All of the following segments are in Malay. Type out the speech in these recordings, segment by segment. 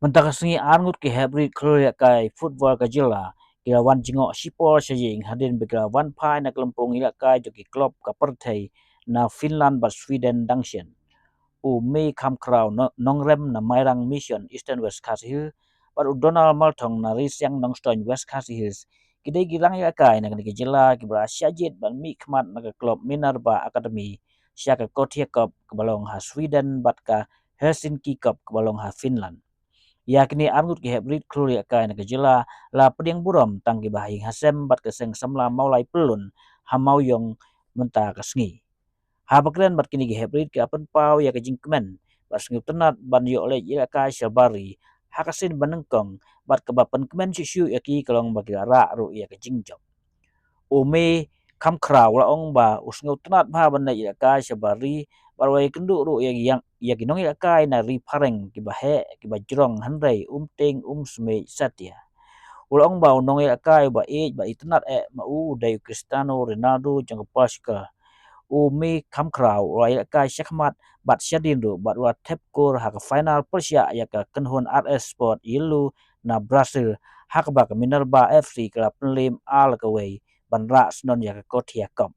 Mentakasngi arngut ke hybrid kroya kai football ka jila kira wan jingok sipol sajing hadin bekira wan pai na kelempong ila kai joki klub ka pertai na Finland ba Sweden dangsien u mei kam kraw nongrem na mairang mission Eastern West Khasi Hill par u Donald Maltong na risyang nongstoin West Khasi Hills kidai girang ila kai na ke jila kibra syajit ban mi khmat na ke klub Minerva Academy syaka kotia cup kebalong ha Sweden bat ka Helsinki cup kebalong ha Finland yakni arngut ki hybrid kluri kai na kejela la peding buram tangki bahing hasem bat keseng samla maulai pelun hamau yong menta kasngi ha bakren bat kini ki hybrid ki apen pau ya kejing kemen bat sengi tenat ban yo le ya kai syabari hakasin banengkong bat kebapen kemen syu yaki kalong bagi ra ru ya kejing jok ome kam kraw la ong ba usngo tenat ba ban ya kai syabari barwai kendu ru yang ya ginong ya kai na ri pareng ki bahe ki bajrong handai ting sme satya ulong ba nong ya kai ba ba itnat ma dai Cristiano Ronaldo jang Pascal u mi kam kraw wa ya kai shakmat bat syadin ru bat wa tep kor ha final persya ya ka kenhon RS Sport ilu na Brazil hak ba Minerva FC kala penlim al kawai ban ra snon ya ka kotia kam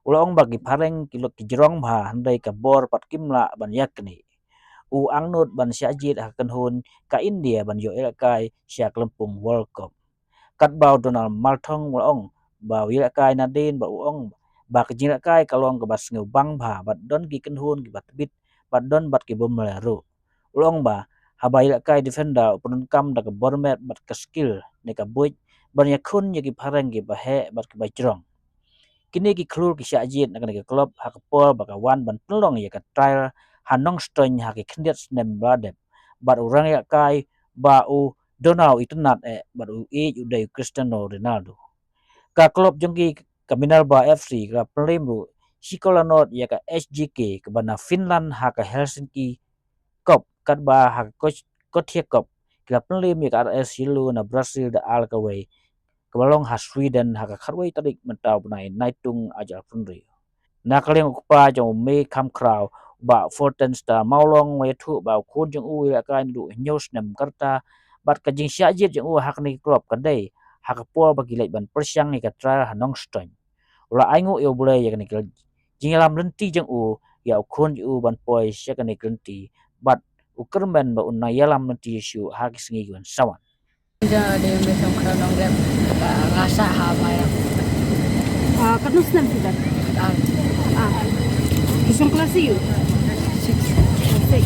ulong bagi pareng kilok kijrong ma handai ka bor pat kimla ban yakni u angnut ban syajit akan hun ka India ban yo kai syak lempung World Cup kat bau Donald Maltong ulong ba wi kai nadin ba uong ba kejing kai kalong ke bas ngeu bang ba bat don ki kan hun ki bat bit bat don bat ki bom laru ulong ba habai kai defender punun kam da ka bormet bat ka skill ne ka buit ban yakun ye ki pareng ki bahe bat ki bajrong kini ki klur ki syajit na ke klub hakpol bakawan ban pelong ya ka trial hanong stoin ha ki khndet snem bladep bat urang ya kai ba u Donald itnat bat u dai Cristiano Ronaldo ka klub jongki ka Minerva FC ka pelimru Sikolanot ya ka SGK ke bana Finland ha ka Helsinki Cup kat ba ha Kotia Cup ka pelim ya ka RS Silu na Brazil da al kawai kebalong ha Sweden ha ka kharwai tarik mentau nai naitung ajar funri na kaleng ukpa jong me kam kraw ba Fortensta maulong we thu ba khun jong u ya ka ndu nyos nem karta bat ka jing syajit jong u hak ni klub kadai hak po bagi lek ban persyang ni ka tra hanong stoin ula aingu yo bule ya ni jing lam lenti jong u ya khun u ban poi sya ka ni lenti bat ukermen ba unna yalam lenti syu hak singi gun sawan Ja de mesam kranong rem rasa hama ya. Katnos nam kita. Isang klase yun? 6.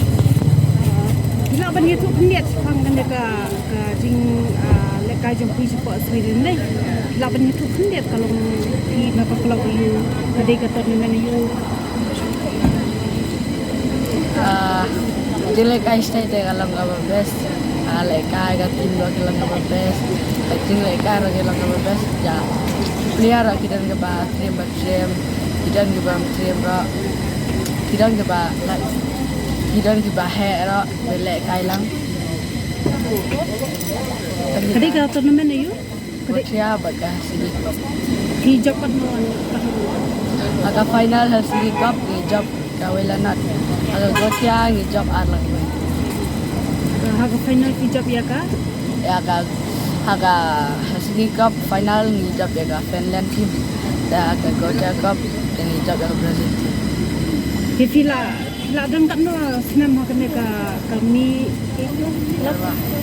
Bila ban itu pendiat pang kan ka jing lekay jong pisi po Sweden dai. Bila ban itu pendiat kalau di mapa kalau you kadai ka tournament you. Lekay stay te kalau nggak best. Lekay ka tim lo kalau nggak best. Jing lekay lo kalau nggak best ja. Player kita nggak ba trim ba trim. Kita nggak ba trim ba. Kita nggak ba like. Kita nggak ba hair lo lekay lang. Kadai ka tournament you? Kadai baga sini. Hijab kan mo Aga final Helsinki Cup hijab kawilanat. Aga gotya hijab arlang. Haga final hijab ya ka? Ya aga Helsinki Cup final hijab ya ka Finland team. Da aga gotya Cup dan hijab ya Brazil team. Fila dan kan no senam ha ka kami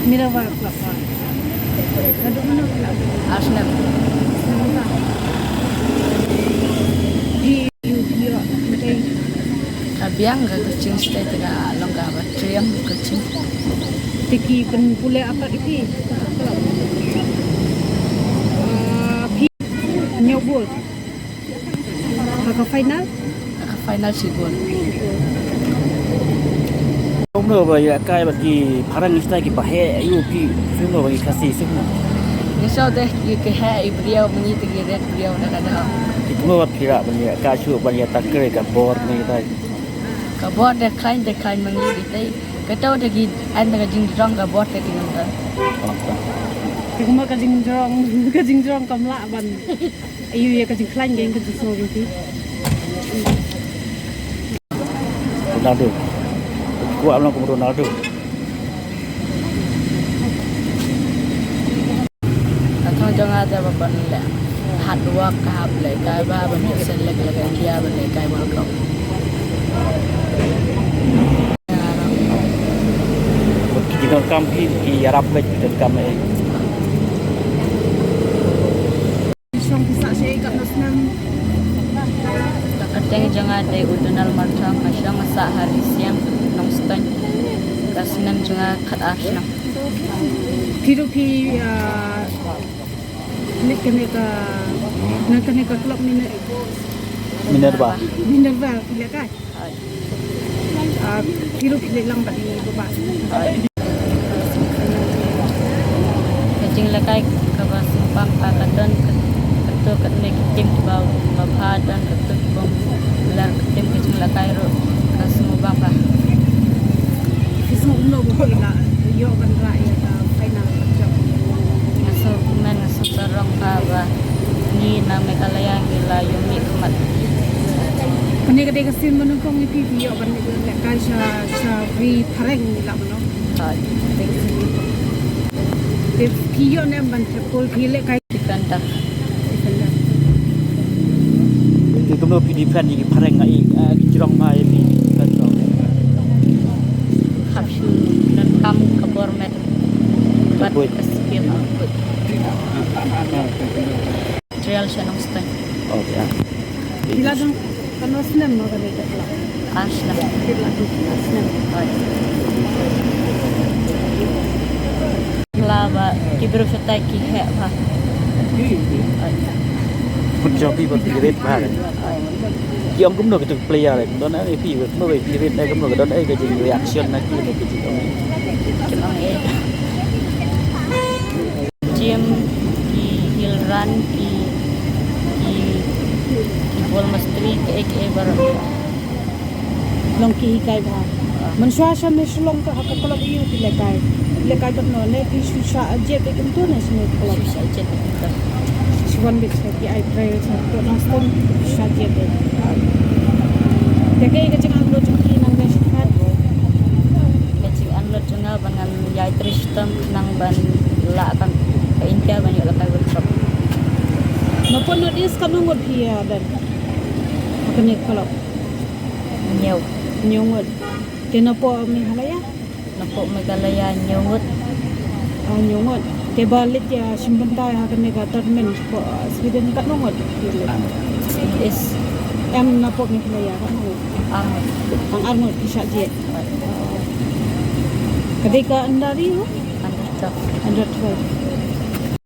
Minerva club. Aduh mana Arsenal. Kabiang ga kucing stay tega longga ba triam kucing. Tiki pen pule apa iki? Nyobol. Haka final? Aga final sigol. no ba ya kai ba ki parang istai ki bahe ayu ki suno ba ki khasi suno Nisau deh ke hai beliau menyi tegi red beliau dah ada. ikno ba phira ba ya ka chu ba ya takre ka bor ni dai Kabot decline mengi ditai. Ketau tegi an tegi jing jong kabot tegi nonton. Kuma kajing jong kamla ban. Ayu ya kajing klan geng kajing so gitu. Ronaldo. Kuat belum ke Ronaldo. Atau jangan ada bapak nila. Hard work kahap le kai ba ban sen leg India ban le kai World Cup. Kita kampi ki Arab le kita kam eh. Siyang bisa siya ikat na senam. Takateng jangan ada udunal martang asyang sa hari siang nong stan. Kasinan jangan kat asna. Piro pi nek kene ka klub Minerva. Minerva pila kai. Piro pi lang ba ni baba. Kajing lakai kawas simpang pakatan ketu ketne tim bau mabadan ketu bom lar tim kajing lakai ro kasmu bang pa. Kisah umno bo ila yo kan raya ta final macam. Ngaso men ngaso sarong ka ba ni na mekalaya gila yumi khamat. Kene ka deka sin manu kong ipi yo kan le kai sha ri thareng ni la mano. Hai Te kiyo ne ban te pol phile kai dikanda Itu kemno pi defend ni pareng ngai kirong mai pi kan. hapshu dan kam kabor met bat kasipim output trial shanong stan Oh ya. pila dong kano senam no ka deka klub. asna Pila tu senam. hai lava kibro shatai ki he ha Pun joki buat pirit bah kan. Ki om kemno kita player le. Don ai pi kemno be pirit ai kemno don ai ke jing reaction na ki ke jing om. Kelang gym ki hill run ki ball mastri ke ek bar Long ki kai ba. Man swa sha me shlong ka ka klub yu pi le kai. Le kai ka no ne ki sha je pe kum tu ne sme klub. susah jet kita Shwan bit sa ki ai pray sa to na ston sha je pe. Te kai ka chang lo chu ki nang ne shat. kecil anlot junga bangan yai tristam nang ban la kan ke India banyak la kai workshop No pon no dis ka no ngot pi ya dan. Ka ne klub. nyau Nyongot. Ke no po mi halaya. napok megalaya nyungut Nyongot. Te balit ya simbantai ha ka ne ka tournament po Sweden ka no ngot. is Em na po mi halaya ka no. am Ang arngot ki sha je. Kadika andari ho. anda Under 12.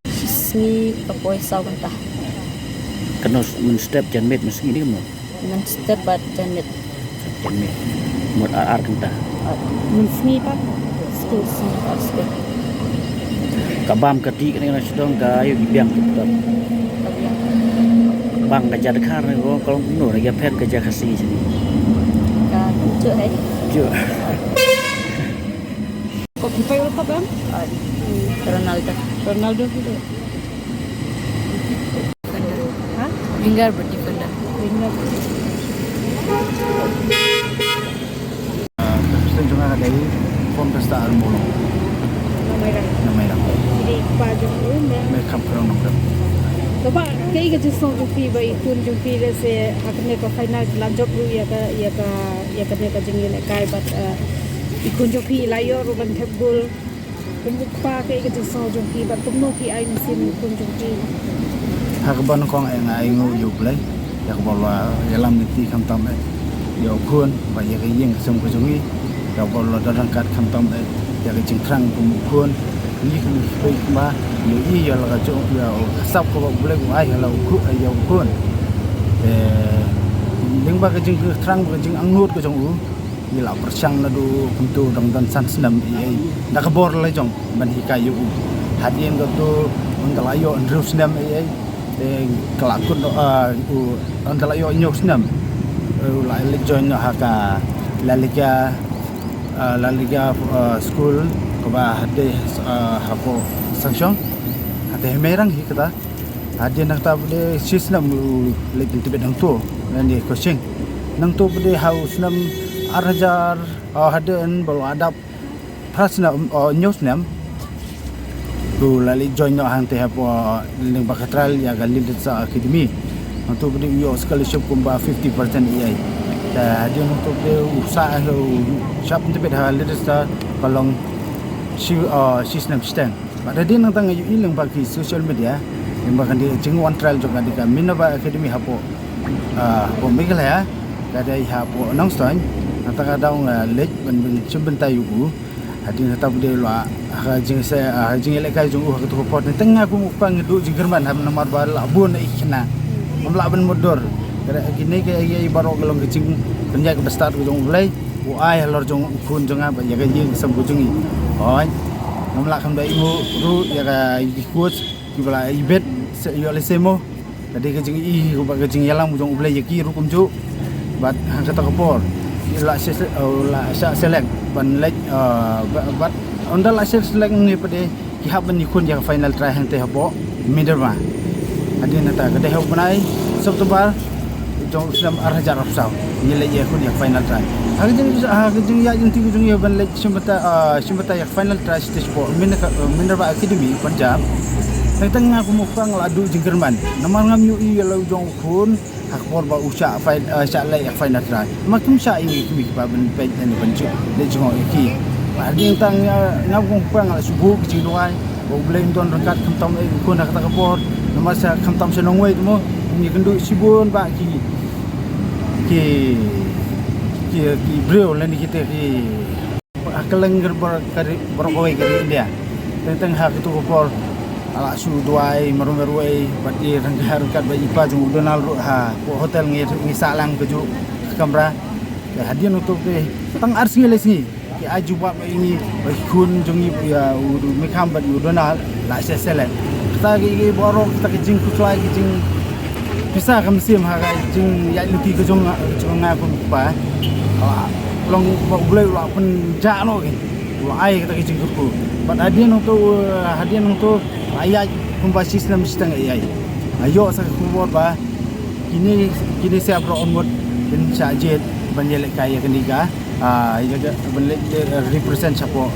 sni kapoi sawanta Kena men step jan met meski ni kemno. men step bat janet Jan met. Mot ar kenta. Mun sni pa. school sni school Kabam kati kena sedong ka ayu biang tetap. tapi Bang kerja dekat ni kalau kemno lagi pen kerja kasih sini. kan cuk hai Jo. Kok kita World Cup kan? Ronaldo Ronaldo gitu. Ha? Lingard berdefender Ringan. Sen juga ada dari form pesta almolo namai lang Jadi paju ini. may kamp kerong nong Coba kayak gitu song jupi bayi tun jupi se hakne ko final lanjut lu ya ka ne ka jengil kai bat ikun jupi layo ruban tebul. Kumukpa kayak gitu song jupi bat kumno ki ai mesin ikun jupi. hakban kong ay nga ingo yublay yak bolwa yalam niti kam tam ay yo kun ba yak yeng sum ko jungi yak bolwa dadan kat kam tam ay yak jing krang kum kun ni kan bay ba yo yi ya la jo ya sap ko boleh ko ay la ku ay yo kun ling ba ka jing krang ba jing angnut ko jong u ni la persyang na du kuntu dang dan san snam ai da ka bor la jong ban hikai yu hadien ko tu undalayo andrew snam ai kelakun antara yo nyok senam la join haka la liga school ko ba hade hako sanction hade merang hi kata hade nak ta bude sisnam legi tibe dang tu dan di coaching nang tu bede haus nam arajar hadan baru adap prasna news nam tu lali join no hang te hapo ling bakatral ya galil sa academy nang tu bede yo scholarship kumba 50% ai ta dia untuk dia usaha siap untuk dah leader sa kalong sistem stand pada dia nang tang ilang bagi social media yang bahkan dia jengwan trial juga di Minova Academy hapo pemikir ya kada hapo nongstoin antara daung lek ben sebentar yugu hadin tetap dia la jeng saya jeng elek kai jung ke report tengah aku mupang ngedu jinggerman ham nomor bal abun ikna mamla ben modor kada gini kaya baru gelong kecing penjak besar jung ulai ai lor jung kun jung apa ya jing sembu jungi oi mamla kan dai mu ru ya ka ikut kibala ibet yo le semo tadi kecing ko ba kecing yalang jung ulai yaki ru kumju bat hang kata kapor la select ban lek bat onda la select ni pade ki haben ni kun yang final try hang te habo miderma adin ta gede hau banai September jong Islam arhajar rapsau ni le ye kun yang final try hagin ya inti jung ye ban lek simbata yang final try stage 4 minerva academy Punjab teng aku mukang ladu jinggerman namar ngam yu i lo jong kun akbor ba usha file sha lai final try makum sha ini kimi ba ben pe ni banju le jong iki ading tang ngam mukang la subu jing doai bo bleng don rakat kamtam e kun kata kapor namar sa kamtam senong we mo ni kendu sibun ba ki bro la ni kita ki akaleng gerbar kari berkoi kari India tentang hak itu kapor ala su duai maruai bati rangkar kat ba ipa jung Donald ha hotel ngi salang keju kamera hadian untuk deh tang arsi lesni ki aju ba ini kun jung ya mi kam ba Donald la sesele kita gi borok kita jing kutlai jing bisa kam sim ha jing ya luti ke jung ngaku pa long boleh la pen jano ki ai kita jing ku ba hadian untuk ayat kumba sistem ai ayo sa kubor ba kini saya pro onward bin sajet banjel kaya kendiga iaga banle represent sapo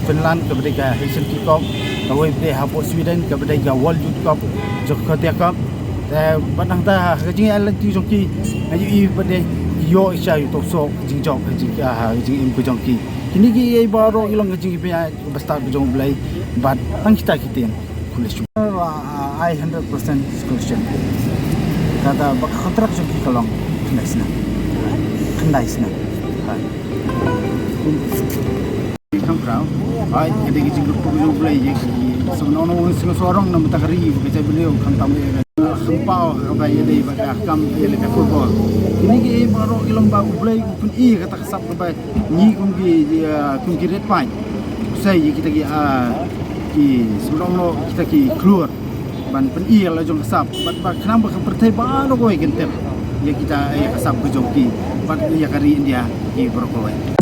Finland kepada Helsinki Cup away play hapo Sweden kepada World Youth Cup Jakarta Cup badang ta kajing alan ti jongki ayu i pada yo isha yu to so jing jong jing im jongki kini ki ai baro ilong jing pe basta jong blai but ang kita kitin kulis I 100% scholarship kata bak kontrak jong ki kalong kendai kam krau ai ada ki jing ko jong blai ye sebenarnya sing sorong nam takari beca beliau kan tamu sumpah apa ini pada kam ele ka football ini ki baro ilong ba blai kun i kata kasap ba ni kun ki red point saya kita ki sebelum kita ki keluar ban pen i la jong kasap bat kenapa ka pertai ba no ko igentep ya kita kasap ko jong ki bat ya kari India ki baro ko